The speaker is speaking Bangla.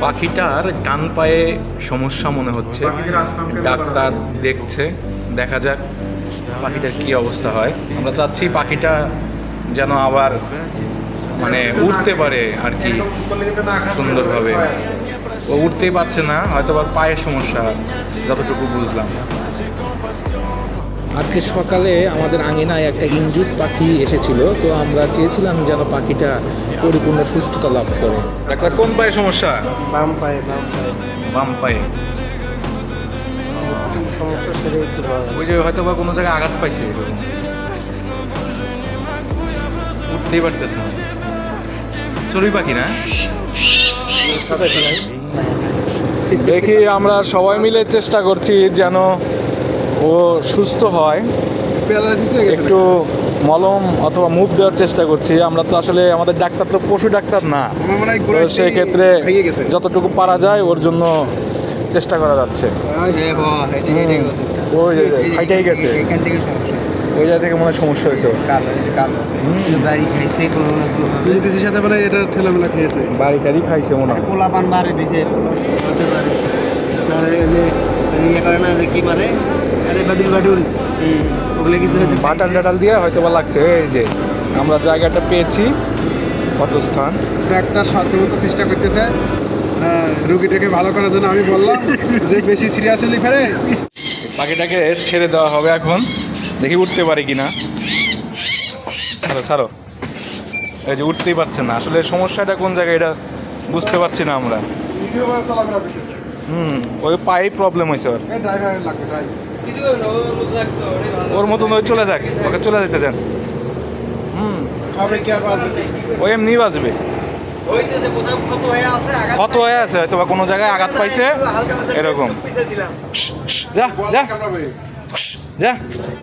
পাখিটার ডান পায়ে সমস্যা মনে হচ্ছে, ডাক্তার দেখছে, দেখা যাক পাখিটার কি অবস্থা হয়। আমরা চাচ্ছি পাখিটা যেন আবার মানে উঠতে পারে আর কি সুন্দরভাবে। ও উঠতেই পারছে না, হয়তো বা পায়ের সমস্যা যতটুকু বুঝলাম। আজকে সকালে আমাদের আঙিনায় একটা ইনজুর পাখি এসেছিল, তো আমরা চেয়েছিলাম যেন পাখিটা পরিপূর্ণ সুস্থতা লাভ করে। ডাক্তার কোন পায়ে সমস্যা? বাম পায়ে বাম পায়ে। সমস্যা সেরে একটু ভালো। ওই যে হয়তো বা কোনো জায়গায় আঘাত পাইছে, এরকম উঠতেই পারতেছে না। চড়ুই পাখি না? দেখি আমরা সবাই মিলে চেষ্টা করছি যেন ও সুস্থ হয়। একটু মলম অথবা মুভ দেওয়ার চেষ্টা করছি। আমরা তো আসলে আমাদের ডাক্তার তো পশু ডাক্তার না, তো সেই ক্ষেত্রে যতটুকু পারা যায় ওর জন্য চেষ্টা করা যাচ্ছে। ওই যে ফাইটাই গেছে, ওই জায়গা থেকে মনে হয় সমস্যা হয়েছে। বাড়ি খাইছে কিছুর সাথে মানে এটা ঠেলামেলা খেয়েছে, বাড়ি টাড়ি খাইছে মনে হয়। পোলা পান মারে দিছে হতে পারে। তাহলে এই যে ইয়ে করে না যে কি মারে, আরে বাডুল ওগুলো কিছু হয়তো বাটাল টাটাল দিয়ে হয়তো বা লাগছে। এই যে আমরা জায়গাটা পেয়েছি, ক্ষতস্থান। ডাক্তার সাধ্যমতো চেষ্টা করতেছে রুগীটাকে ভালো করার জন্য। আমি বললাম যে বেশি সিরিয়াসলি ফেরে পাখিটাকে ছেড়ে দেওয়া হবে এখন, দেখি উঠতে পারে কিনা। ছাড়ো ছাড়ো, এই যে উঠতেই পারছে না। আসলে সমস্যাটা কোন জায়গায় এটা বুঝতে পারছি না আমরা। ওই পায়েই প্রবলেম হয়েছে ওর। ড্রাইভারের লাগবে ড্রাইভার। ওর মতন ওই চলে যাক, ওকে চলে যেতে দেন। সবে কি আর বাঁচবে? ও এমনি বাঁচবে। ক্ষত হয়ে আছে হয়তো বা কোনো জায়গায় আঘাত পাইছে এরকম। যা যা যা।